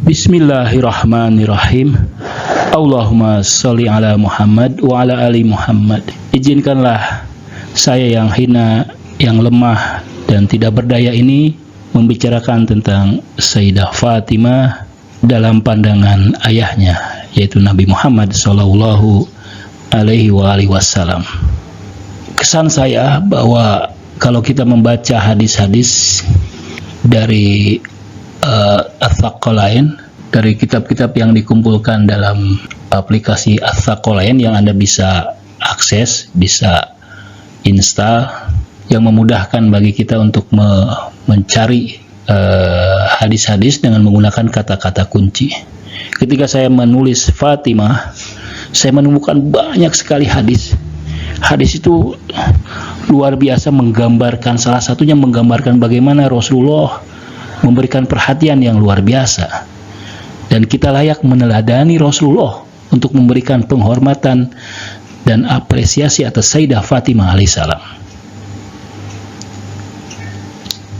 Bismillahirrahmanirrahim. Allahumma sholli ala Muhammad wa ala ali Muhammad. Izinkanlah saya yang hina, yang lemah dan tidak berdaya ini membicarakan tentang Sayyidah Fatimah dalam pandangan ayahnya, yaitu Nabi Muhammad sallallahu alaihi wasallam. Kesan saya bahwa kalau kita membaca hadis-hadis dari Ats-Tsaqalain, dari kitab-kitab yang dikumpulkan dalam aplikasi Ats-Tsaqalain yang Anda bisa akses, bisa install, yang memudahkan bagi kita untuk mencari hadis-hadis dengan menggunakan kata-kata kunci. Ketika saya menulis Fatimah, saya menemukan banyak sekali hadis. Hadis itu luar biasa menggambarkan, salah satunya menggambarkan bagaimana Rasulullah memberikan perhatian yang luar biasa, dan kita layak meneladani Rasulullah untuk memberikan penghormatan dan apresiasi atas Sayyidah Fatimah alaihissalam.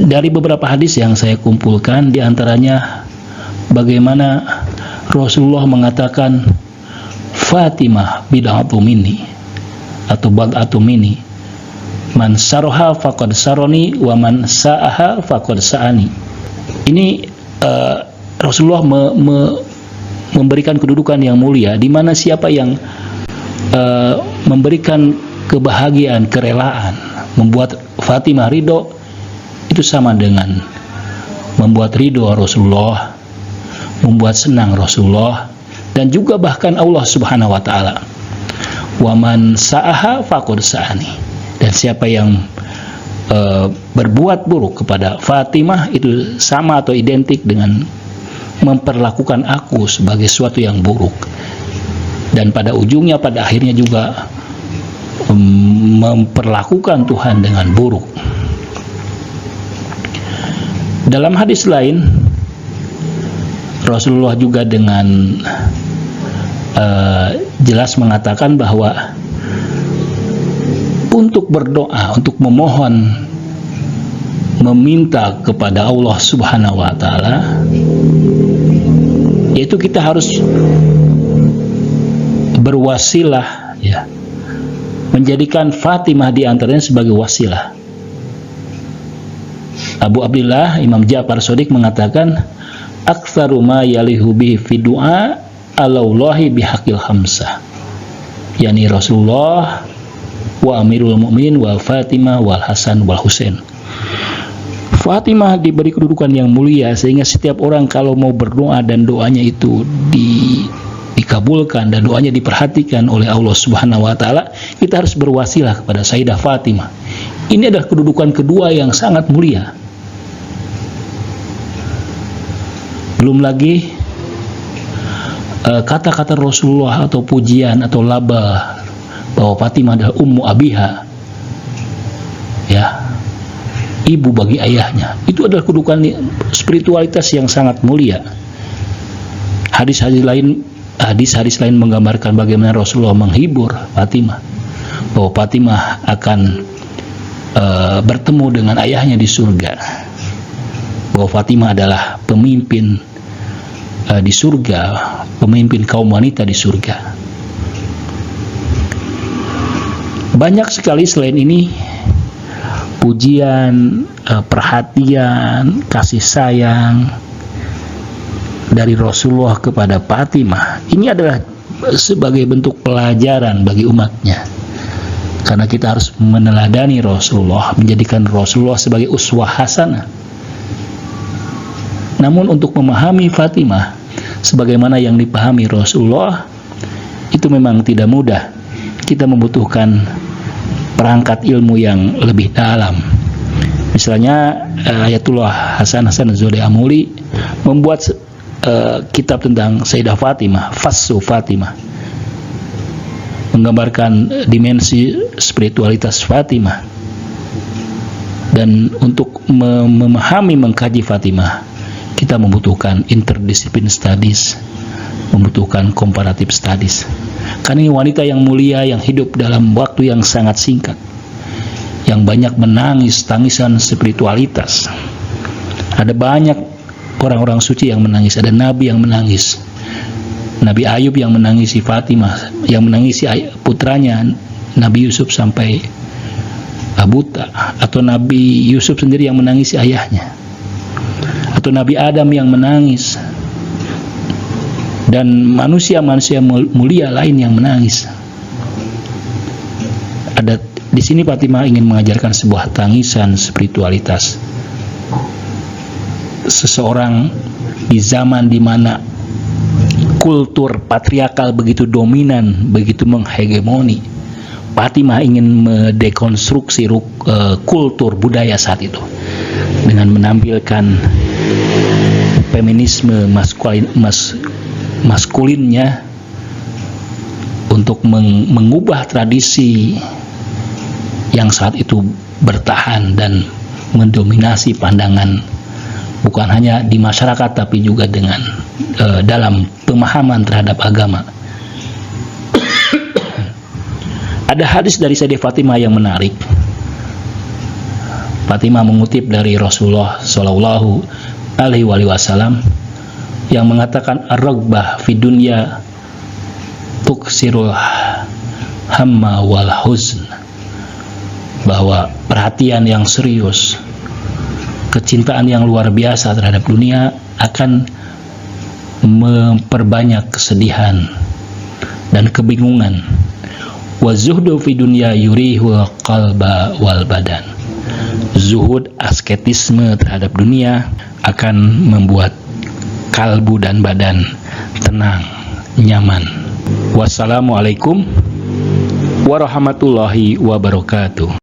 Dari beberapa hadis yang saya kumpulkan, diantaranya bagaimana Rasulullah mengatakan Fatimah bid'atu minni atau bad'atu minni, man saroha faqad saroni wa man sa'aha faqad sa'ani. Ini Rasulullah memberikan kedudukan yang mulia, di mana siapa yang memberikan kebahagiaan, kerelaan, membuat Fatimah ridho, itu sama dengan membuat ridho Rasulullah, membuat senang Rasulullah, dan juga bahkan Allah Subhanahu wa taala. Wa man sa'aha faqad sa'ani. Dan siapa yang berbuat buruk kepada Fatimah itu sama atau identik dengan memperlakukan aku sebagai sesuatu yang buruk, dan pada ujungnya, pada akhirnya juga memperlakukan Tuhan dengan buruk. Dalam hadis lain, Rasulullah juga dengan jelas mengatakan bahwa untuk berdoa, untuk memohon, meminta kepada Allah Subhanahu wa taala, yaitu kita harus berwasilah, ya, menjadikan Fatimah di antaranya sebagai wasilah. Abu Abdillah Imam Ja'far Shadiq mengatakan, aktsaru ma yalihu bihi fi du'a alallahi bihaqil khamsah, yakni Rasulullah wa Amirul Mukminin wa Fatimah wal Hasan wal Husain. Fatimah diberi kedudukan yang mulia sehingga setiap orang kalau mau berdoa dan doanya itu dikabulkan dan doanya diperhatikan oleh Allah Subhanahu wa taala, kita harus berwasilah kepada Sayyidah Fatimah. Ini adalah kedudukan kedua yang sangat mulia. Belum lagi kata-kata Rasulullah atau pujian atau laba bahwa Fatimah adalah ummu abiha, ya, ibu bagi ayahnya. Itu adalah kedudukan spiritualitas yang sangat mulia. Hadis-hadis lain menggambarkan bagaimana Rasulullah menghibur Fatimah, bahwa Fatimah akan bertemu dengan ayahnya di surga, bahwa Fatimah adalah pemimpin di surga, pemimpin kaum wanita di surga. Banyak sekali selain ini pujian, perhatian, kasih sayang dari Rasulullah kepada Fatimah. Ini adalah sebagai bentuk pelajaran bagi umatnya, karena kita harus meneladani Rasulullah, menjadikan Rasulullah sebagai uswah hasanah. Namun untuk memahami Fatimah sebagaimana yang dipahami Rasulullah itu memang tidak mudah. Kita membutuhkan perangkat ilmu yang lebih dalam. Misalnya Ayatullah Hasan Az-Zuli Amuli membuat kitab tentang Sayyidah Fatimah, Fassu Fatimah, menggambarkan dimensi spiritualitas Fatimah. Dan untuk memahami, mengkaji Fatimah, kita membutuhkan interdisiplin studies, membutuhkan comparative studies. Karena ini wanita yang mulia yang hidup dalam waktu yang sangat singkat, yang banyak menangis tangisan spiritualitas. Ada banyak orang-orang suci yang menangis, ada nabi yang menangis. Nabi Ayub yang menangisi Fatimah, yang menangisi putranya Nabi Yusuf sampai buta, atau Nabi Yusuf sendiri yang menangisi ayahnya, atau Nabi Adam yang menangis, dan manusia-manusia mulia lain yang menangis. Ada di sini Fatimah ingin mengajarkan sebuah tangisan spiritualitas. Seseorang di zaman di mana kultur patriarkal begitu dominan, begitu menghegemoni, Fatimah ingin mendekonstruksi kultur budaya saat itu dengan menampilkan feminisme maskulinnya untuk mengubah tradisi yang saat itu bertahan dan mendominasi pandangan bukan hanya di masyarakat tapi juga dengan dalam pemahaman terhadap agama. Ada hadis dari Sayyidah Fatimah yang menarik. Fatimah mengutip dari Rasulullah Shallallahu Alaihi Wasallam yang mengatakan ar-raghbah fi dunya tuksirul hamma wal huzn, bahwa perhatian yang serius, kecintaan yang luar biasa terhadap dunia akan memperbanyak kesedihan dan kebingungan. Wa zuhdu fi dunya yurihul qalba wal badan. Zuhud, asketisme terhadap dunia akan membuat kalbu dan badan tenang, nyaman. Wassalamualaikum warahmatullahi wabarakatuh.